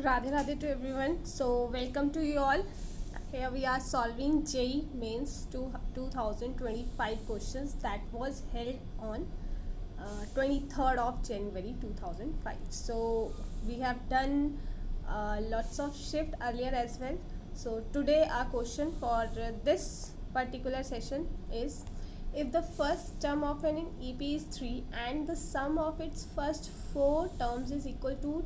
Radhe Radhe to everyone. So welcome to you all. Here we are solving JEE Mains 2025 questions that was held on 23rd of January 2005. So we have done lots of shift earlier as well. So today our question for this particular session is, if the first term of an EP is 3 and the sum of its first 4 terms is equal to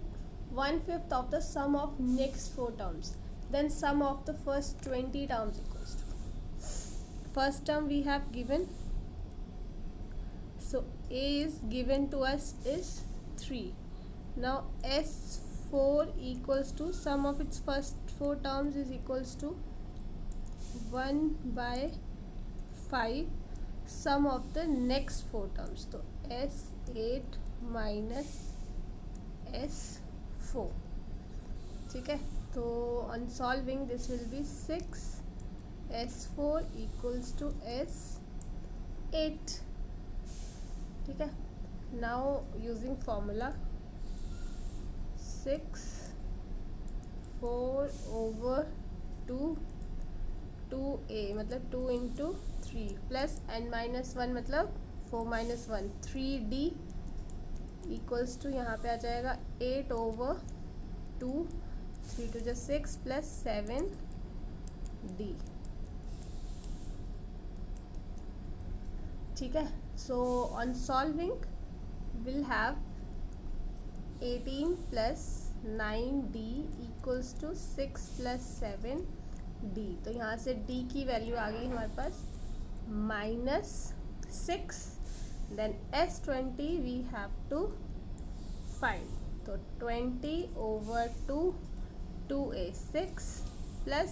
1/5 of the sum of next 4 terms, then sum of the first 20 terms equals to. First term we have given, so A is given to us is 3. Now S4 equals to sum of its first 4 terms is equals to 1/5 sum of the next 4 terms. So S8 minus S4. ठीक है, तो on solving this will be 6 S4 equals to S8. ठीक है, now using formula 6 4 over 2 2a मतलब 2 into 3 plus n minus 1 मतलब 4 minus 1 3d equals to यहाँ पे आ जाएगा 8 over 2 3 to just 6 plus 7d. ठीक है, so on solving we'll have 18 plus 9d equals to 6 plus 7d. तो यहाँ से d की वैल्यू आ गई हमारे पास -6. then S20 we have to find. तो 20 over 2 2a 6 plus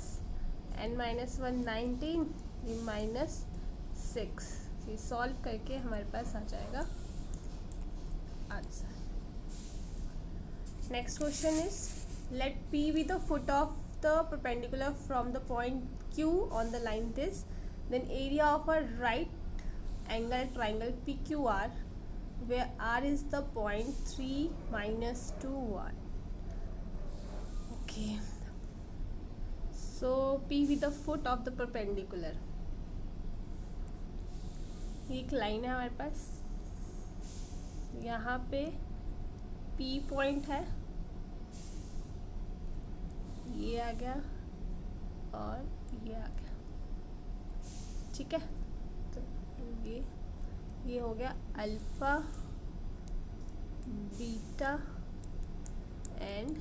n minus 1 19 ये -6. ये सॉल्व करके हमारे पास आ जाएगा answer. Next question is, let P be the foot of the perpendicular from the point Q on the line this, then area of a right angle triangle PQR where R is the point 3 minus 2 1. Okay, so P with the foot of the perpendicular. एक line है हमारे पास, यहाँ पे P point है, ये आ गया और ये आ गया. ठीक है, तो ये हो गया अल्फ़ा बीटा एंड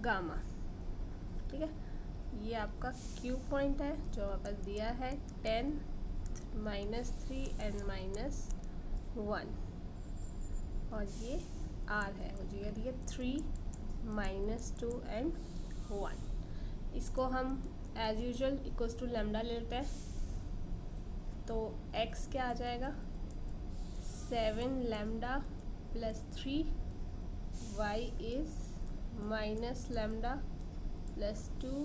गामा. ठीक है, ये आपका Q पॉइंट है जो वापस दिया है 10 -3 and -1 और ये R है वो जगह दिया 3 -2 and 1. इसको हम as usual equals to lambda लेते हैं. तो x क्या आ जाएगा 7 lambda plus 3, y is minus lambda plus 2,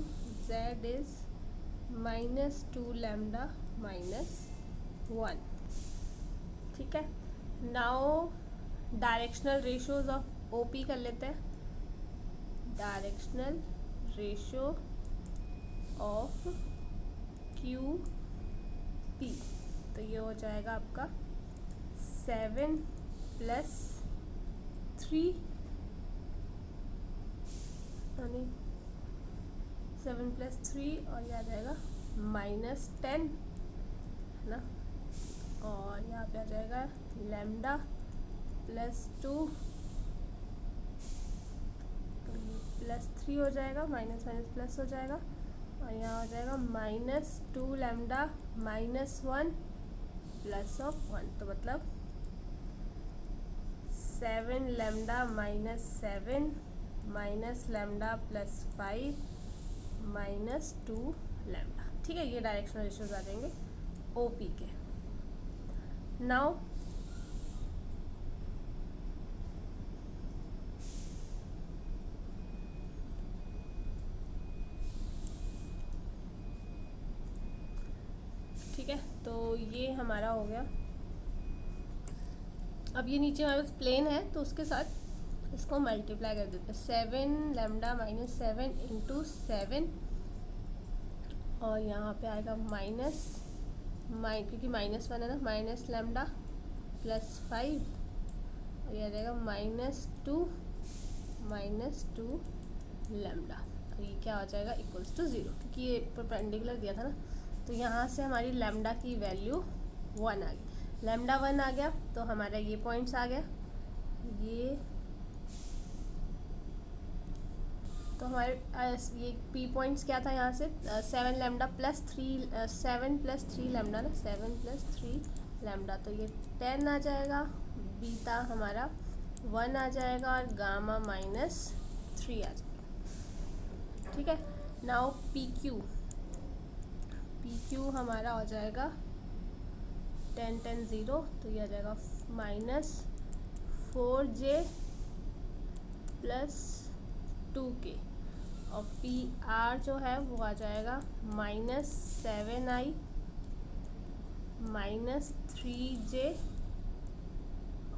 z is -2 lambda minus 1. ठीक है, now directional ratios of OP कर लेते हैं. डायरेक्शनल रेशियो ऑफ QP, तो ये हो जाएगा आपका 7 plus 3 यानी 7 plus 3 और ये आ जाएगा -10 है ना, और यहाँ पे आ जाएगा लैम्डा प्लस 2 प्लस 3 हो जाएगा, माइनस माइनस प्लस हो जाएगा और यहाँ हो जाएगा -2 लैम्डा -1 प्लस ऑफ 1. तो मतलब 7 lambda -7 minus lambda plus 5 -2 lambda. ठीक है, ये डायरेक्शनल रेशियोज आ जाएंगे OP के. नाउ ठीक है, तो ये हमारा हो गया. अब ये नीचे हमारे पास प्लेन है तो उसके साथ इसको मल्टीप्लाई कर देते हैं, 7 लैम्डा माइनस 7 इंटू 7, और यहाँ पे आएगा माइनस क्योंकि -1 है ना, माइनस लैम्डा प्लस 5, और यह आ जाएगा -2 लैम्डा, और ये क्या हो जाएगा इक्वल्स टू 0, क्योंकि ये परपेंडिकुलर दिया था ना। तो यहाँ से हमारी लैम्डा की वैल्यू 1 आ गई, लैम्डा 1 आ गया तो हमारा ये पॉइंट्स आ गया, ये तो हमारे ये पी पॉइंट्स क्या था यहाँ से, 7 लैम्डा प्लस 3, 7 + 3 लैम्डा ना, 7 + 3 लैम्डा, तो ये 10 आ जाएगा, बीटा हमारा 1 आ जाएगा, और गामा -3 आ जाएगा। ठीक है, नाउ पी क्यू हमारा हो जाएगा 10 10 0, तो ये आ जाएगा -4j + 2k, और पी आर जो है वो आ जाएगा -7i -3j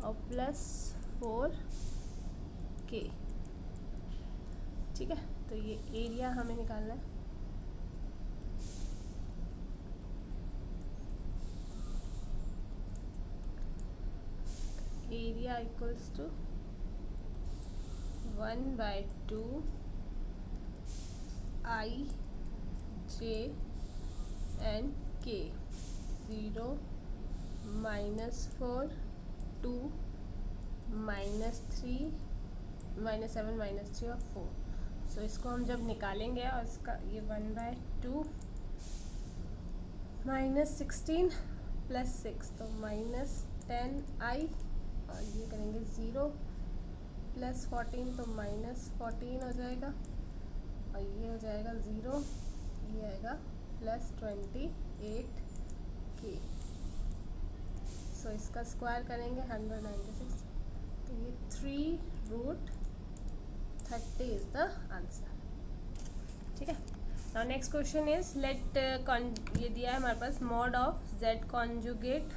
और +4k। ठीक है, तो ये एरिया हमें निकालना है। Area equals to 1/2 I J and K, 0 -4 2 -3 -7 -3 और 4। सो इसको हम जब निकालेंगे, और इसका ये 1/2 -16 + 6, तो -10i, और ये करेंगे 0 + 14, तो -14 हो जाएगा, और ये हो जाएगा 0, ये आएगा +28k। सो इसका स्क्वायर करेंगे 196, तो ये 3√30 इज़ द आंसर। ठीक है, now next question is let ये दिया है हमारे पास, mod of z conjugate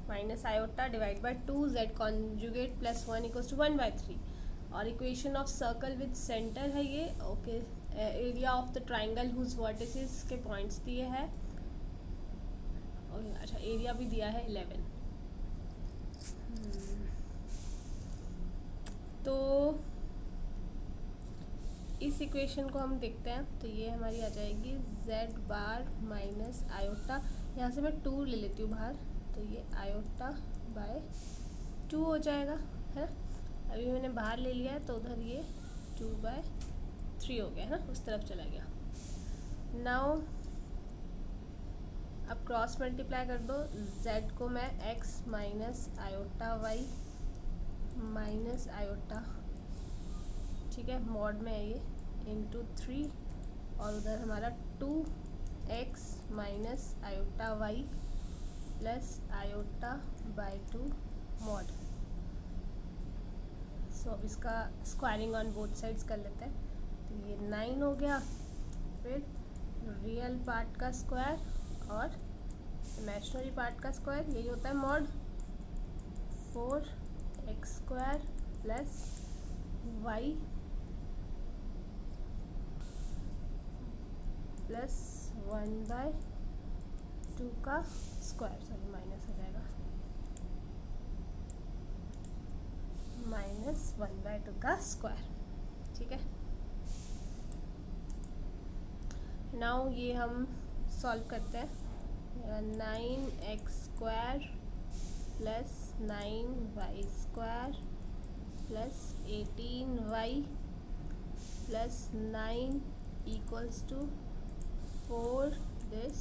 -i divide by 2 z conjugate +1 = 1/3, और equation of circle with centre है ये। Okay, area of the triangle whose vertices के पॉइंट्स दिए हैं, अच्छा एरिया भी दिया है 11। तो इस इक्वेशन को हम देखते हैं, तो ये हमारी आ जाएगी z बार माइनस आयोटा, यहाँ से मैं 2 ले लेती हूँ बाहर, तो ये आयोटा बाय 2 हो जाएगा, है ना। अभी मैंने बाहर ले लिया है, तो उधर ये 2/3 हो गया, है ना, उस तरफ चला गया। नाउ अब क्रॉस मल्टीप्लाई कर दो, z को मैं x minus iota y minus iota, ठीक है, मॉड में है ये, इंटू 3, और उधर हमारा 2x minus iota y plus iota by 2 mod. So अब इसका स्क्वायरिंग ऑन बोथ साइड्स कर लेते हैं, तो ये 9 हो गया, फिर रियल पार्ट का स्क्वायर और इमेजिनरी पार्ट का स्क्वायर, यही होता है mod, 4x² plus y plus 1/2 का स्क्वायर, सॉरी माइनस हो जाएगा, -1/2 का स्क्वायर। ठीक है, नाउ ये हम सॉल्व करते हैं, 9x² plus 9y² plus 18y plus 9 equals to 4 this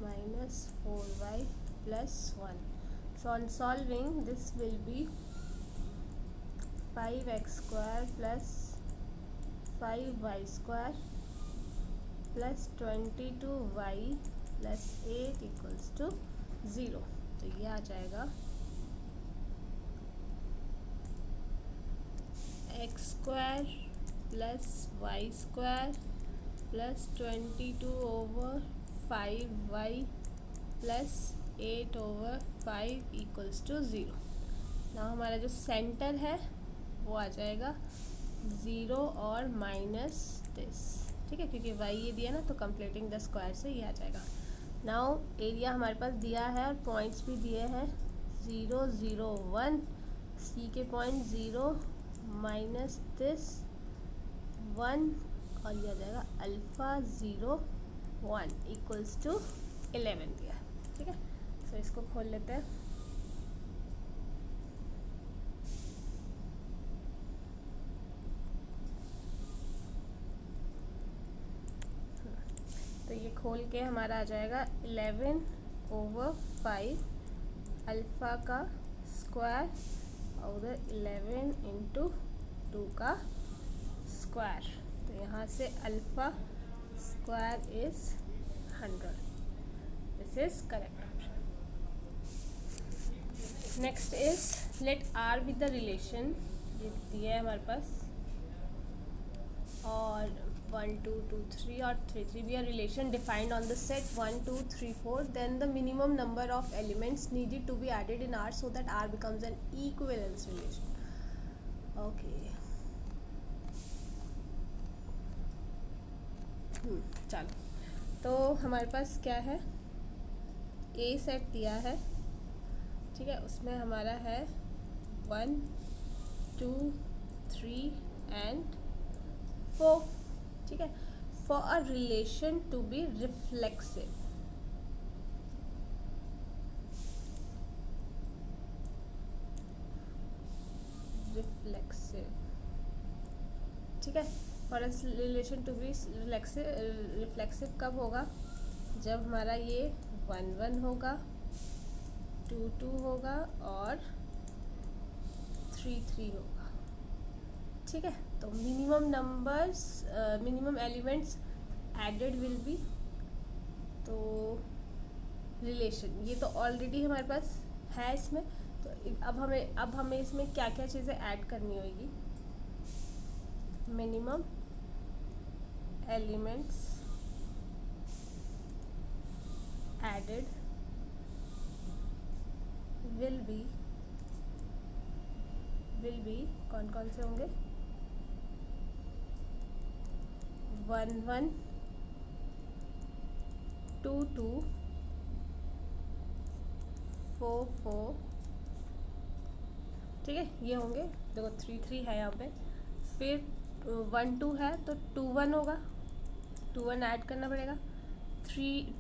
minus 4y plus 1. So on solving, this will be 5x² plus 5y² plus 22y plus 8 equals to 0. तो ये आ जाएगा x² plus y² plus 22/5y plus 8/5 equals to 0. ना हमारा जो centre है वो आ जाएगा 0 और माइनस दिस, ठीक है, क्योंकि y ये दिया ना तो कंप्लीटिंग द स्क्वायर से ये आ जाएगा। नाउ एरिया हमारे पास दिया है और पॉइंट्स भी दिए हैं 0 0 1, सी के पॉइंट 0 माइनस दिस 1 और ये आ जाएगा अल्फ़ा 0 1 इक्वल्स टू 11 दिया, ठीक है। सो इसको खोल लेते हैं। तो ये खोल के हमारा आ जाएगा 11/5 अल्फ़ा का स्क्वायर और उधर 11 इंटू 2 का स्क्वायर। तो यहाँ से alpha square is 100। This is correct option. Next is let R with the relation, ये दिया है हमारे पास, और 1 2 2 3 और 3 3 be a relation defined on the set 1 2 3 4, then the minimum number of elements needed to be added in R so that R becomes an equivalence relation. Okay. चलो, तो हमारे पास क्या है, ए सेट दिया है, ठीक है, उसमें हमारा है 1 2 3 एंड 4, ठीक है। For a relation to be reflexive, ठीक है, for a relation to be reflexive कब होगा, जब हमारा ये 1 1 होगा, 2 2 होगा और 3 3 होगा, ठीक है। तो minimum elements added will be, तो रिलेशन ये तो ऑलरेडी हमारे पास है इसमें, तो अब हमें इसमें क्या क्या चीज़ें ऐड करनी होगी। Minimum elements added will be कौन कौन से होंगे, 1 1 2 2 4 4, ठीक है, ये होंगे। देखो 3 3 है यहाँ पे, फिर 1 2 है तो 2 1 होगा, 2 1 ऐड करना पड़ेगा,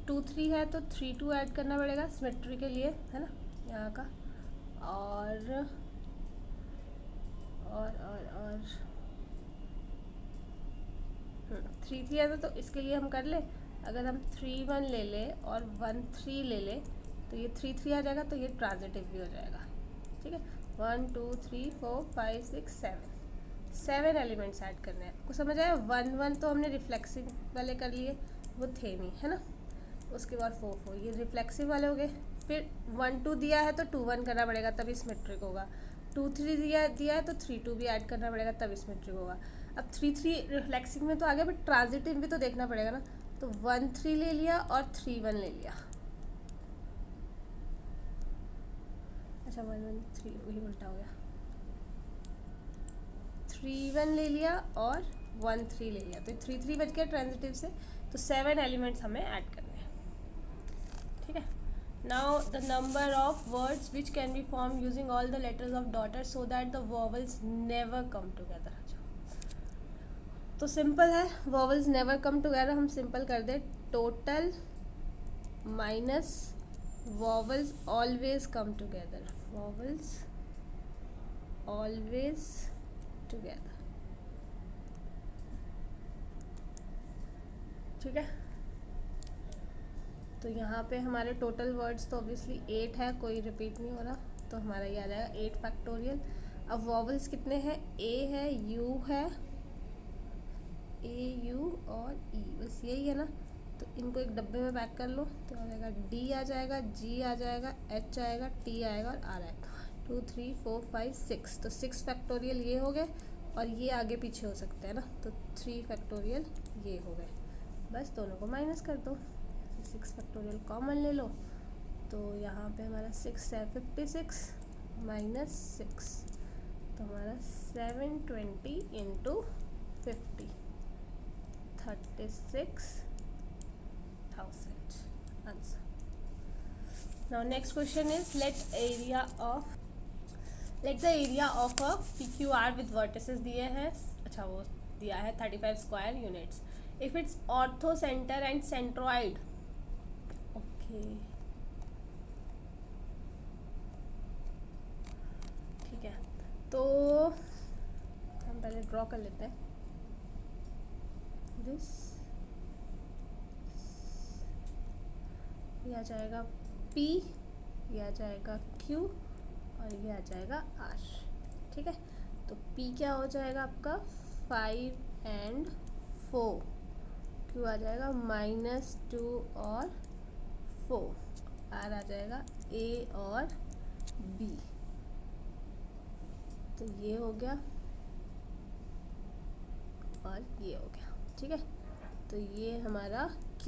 2 3 है तो 3 2 ऐड करना पड़ेगा सिमेट्री के लिए, है ना, यहाँ का, और 3 3 है तो इसके लिए हम कर ले, अगर हम 3 1 ले ले और 1 3 ले ले तो ये 3 3 आ जाएगा, तो ये ट्रांजिटिव भी हो जाएगा, ठीक है। 1 2 3 4 5 6 7 एलिमेंट्स ऐड करने हैं, आपको समझ आया। 1 1 तो हमने रिफ्लेक्सिव वाले कर लिए, वो थे नहीं, है ना। उसके बाद 4 4 ये रिफ्लेक्सिव वाले हो गए, फिर 1 2 दिया है तो 2 1 करना पड़ेगा तभी सिमेट्रिक होगा, 2 3 दिया है तो 3 2 भी ऐड करना पड़ेगा तभी सिमेट्रिक होगा। अब 3 3 रिफ्लेक्सिव में तो आ गया, बट ट्रांजिटिव भी तो देखना पड़ेगा ना, तो 1 3 ले लिया और 3 1 ले लिया, अच्छा 1 1 3 वही उल्टा हो गया, 3 1 ले लिया और 1 3 ले लिया, तो 3 3 बच गया ट्रांजिटिव से, तो 7 एलिमेंट्स हमें ऐड करने हैं, ठीक है। Now the number of words which can be form using all the letters of daughter so that the vowels never come together. तो सिंपल है, वॉवल्स नेवर कम टुगेदर हम सिंपल कर दे, total minus vowels always come together, vowels always together, ठीक है। तो यहाँ पे हमारे टोटल वर्ड्स तो ऑब्वियसली 8 है, कोई रिपीट नहीं हो रहा, तो हमारा ये आ जाएगा 8 फैक्टोरियल। अब वॉवल्स कितने हैं, ए है, यू है, ए यू और ई, बस यही है ना, तो इनको एक डब्बे में पैक कर लो, तो आ जाएगा डी आ जाएगा, जी आ जाएगा, एच आएगा, टी आएगा और आर आएगा, 2 3 4 5 6, तो 6 फैक्टोरियल ये हो गए, और ये आगे पीछे हो सकते हैं ना, तो 3 फैक्टोरियल ये हो गए, बस दोनों को माइनस कर दो, 6 फैक्टोरियल कॉमन ले लो, तो यहाँ पे हमारा 6 है 56 -6, तो हमारा 720 into 50 36,000 answer. Now next question is let the area of a PQR with vertices दिए हैं. अच्छा वो दिया है 35 square units. If it's ortho center and centroid. Okay. ठीक है, तो हम पहले ड्रॉ कर लेते हैं. दिस ये आ जाएगा P, ये आ जाएगा Q और ये आ जाएगा R. ठीक है, तो P क्या हो जाएगा आपका 5 and 4, Q आ जाएगा -2 और 4, R आ जाएगा A और B. तो ये हो गया और ये हो गया. ठीक है, तो ये हमारा Q.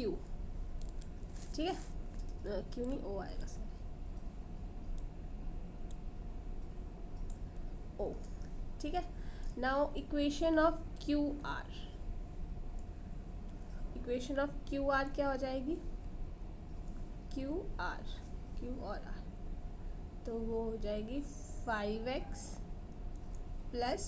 ठीक है, Q नहीं O आएगा, सॉरी O. ठीक है, now equation of QR. Equation of QR क्या हो जाएगी? Q और R, तो वो हो जाएगी 5x plus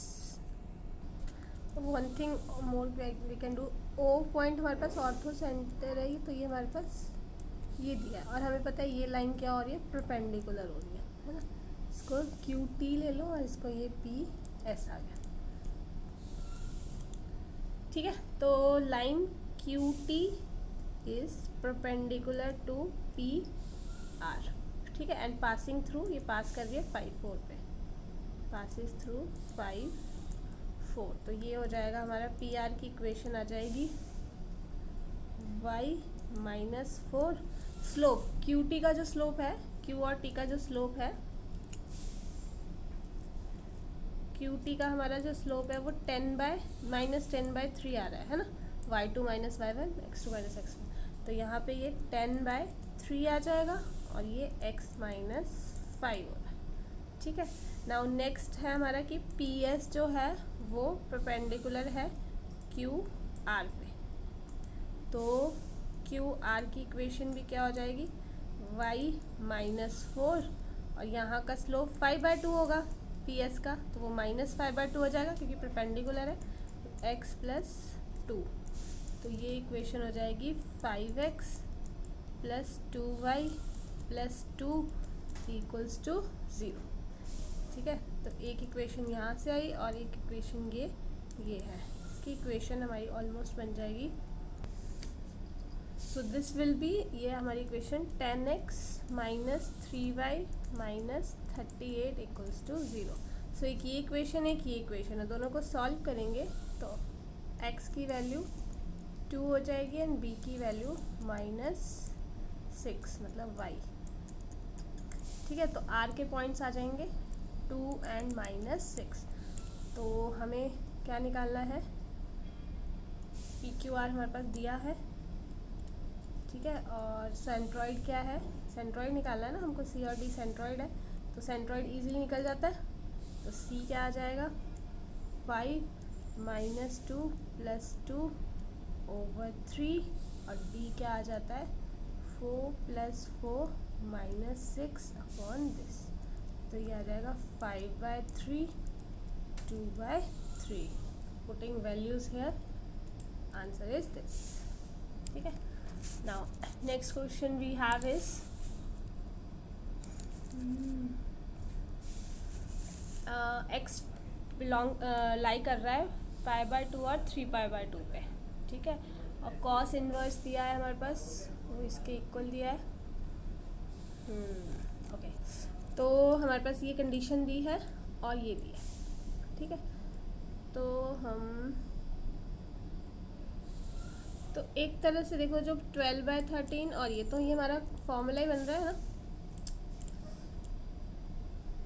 one thing more we can do. O point हमारे पास ऑर्थो सेंटर है, तो ये हमारे पास ये दिया है और हमें पता है ये लाइन क्या हो रही है, परपेंडिकुलर हो रही है ना. इसको QT ले लो और इसको ये PS आ गया. ठीक है, तो line QT is perpendicular to PR. ठीक है, एंड पासिंग थ्रू, ये पास कर रही है 5-4 पे, पासिस थ्रू 5-4. तो ये हो जाएगा हमारा PR की इक्वेशन आ जाएगी y -4. स्लोप QT का जो स्लोप है, Q और T का जो स्लोप है, QT का हमारा जो स्लोप है वो -10/3 आ रहा है ना. y2 - y1 x2 - x1, तो यहाँ पे ये 10/3 आ जाएगा और ये x - 5 होगा. ठीक है, नाउ नेक्स्ट है हमारा कि PS जो है वो परपेंडिकुलर है QR पे, तो QR की इक्वेशन भी क्या हो जाएगी y -4 और यहाँ का स्लोप 5/2 होगा PS का, तो वो -5/2 हो जाएगा क्योंकि परपेंडिकुलर है. x + 2, तो ये इक्वेशन हो जाएगी 5x + 2y + 2 = 0. ठीक है, तो एक इक्वेशन यहाँ से आई और एक इक्वेशन ये है. इसकी इक्वेशन हमारी ऑलमोस्ट बन जाएगी. सो दिस विल बी, ये हमारी इक्वेशन 10x - 3y - 38 = 0. सो एक ये इक्वेशन, एक ये इक्वेशन है, दोनों को सॉल्व करेंगे तो x की वैल्यू 2 हो जाएगी एंड b की वैल्यू -6 मतलब y. ठीक है, तो r के पॉइंट्स आ जाएंगे 2 एंड -6. तो हमें क्या निकालना है, PQR हमारे पास दिया है. ठीक है, और सेंट्रॉइड क्या है, सेंट्रॉइड निकालना है ना हमको, C और D सेंट्रॉइड है, तो सेंट्रॉइड इजीली निकल जाता है. तो C क्या आ जाएगा 5 - 2 + 2 / 3 और D क्या आ जाता है 4 + 4 - 6 अपॉन दिस. तो ये आ जाएगा 5/3 2/3. Putting values here, answer is this. ठीक है, now next question we have is x belong lie कर रहा है π/2 और 3π/2 पे. ठीक है, और cos इनवर्स दिया है हमारे पास, वो इसके इक्वल दिया है. ओके, तो हमारे पास ये कंडीशन दी है और ये दी है. ठीक है, तो हम तो एक तरह से देखो, जो 12/13 और ये हमारा फॉर्मूला ही बन रहा है ना,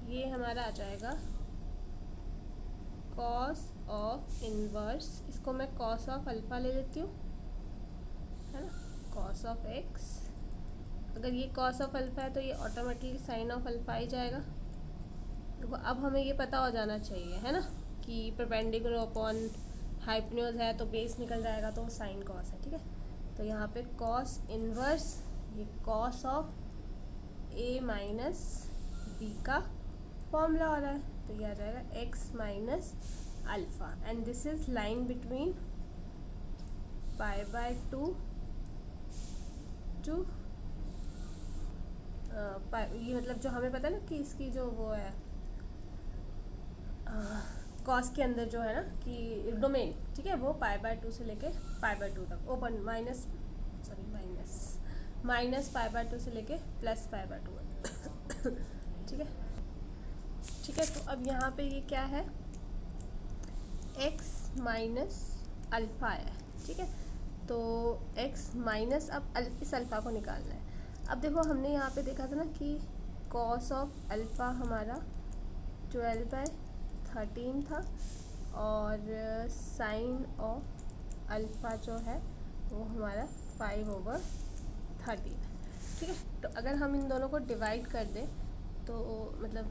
ये हमारा आ जाएगा कॉस ऑफ इनवर्स. इसको मैं कॉस ऑफ अल्फ़ा ले लेती हूँ, है ना, कॉस ऑफ एक्स. अगर ये कॉस ऑफ अल्फ़ा है तो ये ऑटोमेटिकली साइन ऑफ अल्फ़ा ही जाएगा. देखो अब हमें ये पता हो जाना चाहिए है ना कि परपेंडिकुलर अपॉन हाइपोटेन्यूज है तो बेस निकल जाएगा, तो साइन कॉस है। ठीक है, तो यहाँ पे कॉस इनवर्स ये cos of A minus B का फॉर्मूला हो रहा है, तो ये आ जाएगा x minus alpha and this is line between π/2 to ये मतलब जो हमें पता है ना कि इसकी जो वो है कॉस के अंदर जो है ना कि डोमेन, ठीक है, वो π/2 से लेके π/2 तक ओपन माइनस π/2 से लेके प्लस π/2 ठीक है। ठीक है, तो अब यहाँ पे ये क्या है, x माइनस अल्फ़ा है। ठीक है, तो x माइनस अब इस अल्फ़ा को निकालना है। अब देखो हमने यहाँ पे देखा था ना कि कॉस ऑफ अल्फ़ा हमारा 12/13 था और साइन ऑफ अल्फ़ा जो है वो हमारा 5/13। ठीक है, तो अगर हम इन दोनों को डिवाइड कर दें तो मतलब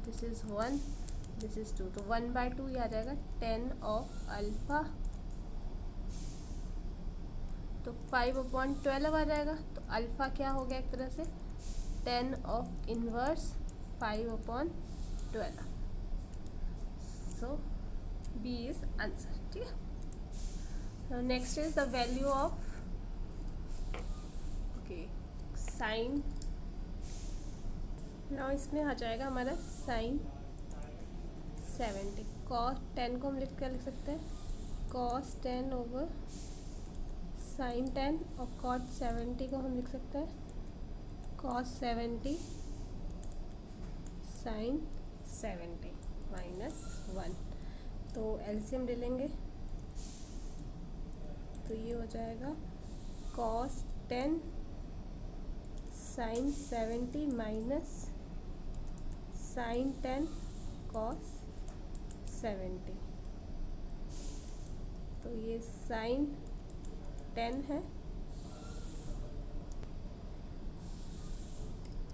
दिस इज़ 1 दिस इज़ 2, तो 1/2 ये आ जाएगा 10 ऑफ अल्फ़ा, तो 5/12 आ जाएगा। तो अल्फ़ा क्या हो गया एक तरह से 10 of inverse 5/12, so B is answer. ठीक है, next is the value of okay sine, now इसमें आ जाएगा हमारा साइन 70। कॉस 10 को हम लिख सकते हैं कॉस 10 ओवर साइन 10 और कॉट 70 को हम लिख सकते हैं कॉस 70 साइन 70 माइनस 1, तो एलसीएम ले लेंगे तो ये हो जाएगा cos 10 sine 70 minus sine 10 cos 70, तो ये साइन 10 है,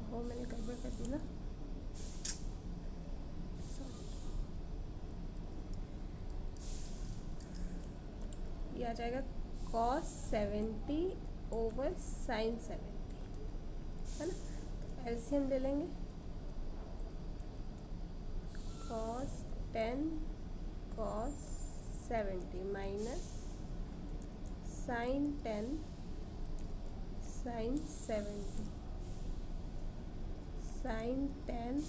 वो मैंने गड़बड़ कर दी ना, ये आ जाएगा कॉस 70 ओवर साइन 70 है ना, तो एलसीएम ले लेंगे cos 10 cos 70 minus sine 10 sine 70 sine 10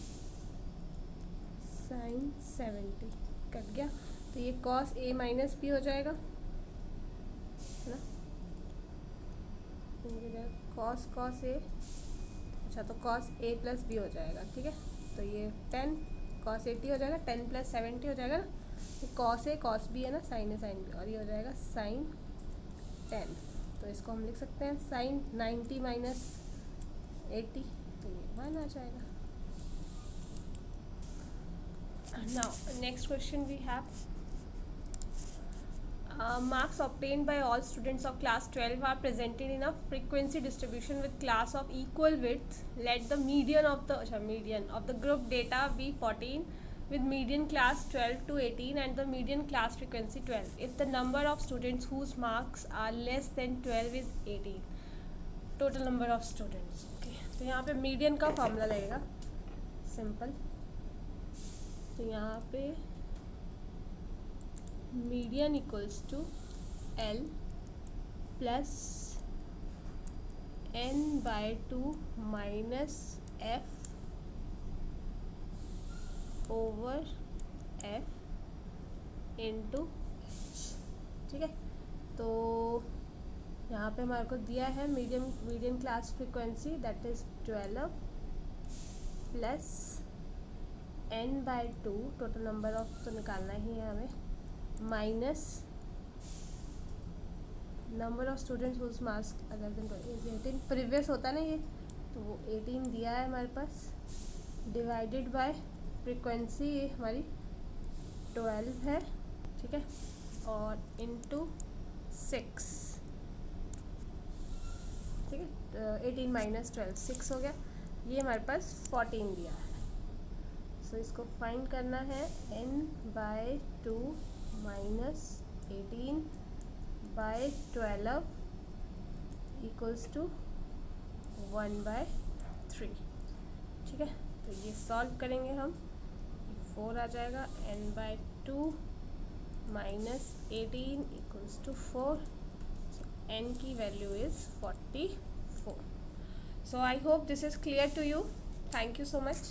sine 70 cut गया, तो ये कॉस ए माइनस बी हो जाएगा है ना, कॉस कॉस ए, अच्छा तो कॉस ए प्लस बी हो जाएगा। ठीक है, तो ये 10 कॉस 80 हो जाएगा, 10 प्लस 70 हो जाएगा ना, ये कॉस ए कॉस बी है ना, साइन ए साइन बी, और ये हो जाएगा साइन 10, तो इसको हम लिख सकते हैं साइन 90 माइनस 80, तो ये 1 आ जाएगा। Now next question we have marks obtained by all students of class 12 are presented in a frequency distribution with class of equal width. Let the median of the group data be 14 with median class 12 to 18 and the median class frequency 12 if the number of students whose marks are less than 12 is 18. total number of students. Okay, तो यहाँ पे median का formula लगेगा simple, तो यहाँ पे median equals to L plus n/2 minus F over F into H। ठीक है, तो यहाँ पे हमारे को दिया है median class frequency that is 12 plus n/2 total number of तो निकालना ही है हमें, minus number of students whose marks other than 18 previous होता है ना ये, तो वो 18 दिया है हमारे पास, डिवाइडेड बाय फ्रीक्वेंसी हमारी 12 है। ठीक है, और इनटू 6, ठीक है, 18 माइनस 12 6 हो गया, ये हमारे पास 14 दिया है। सो इसको फाइंड करना है n/2 माइनस 18/12 इक्वल्स टू 1/3। ठीक है, तो ये सॉल्व करेंगे हम, 4 आ जाएगा, n/2 minus 18 equals to 4, n की value is 44। So I hope this is clear to you. Thank you so much.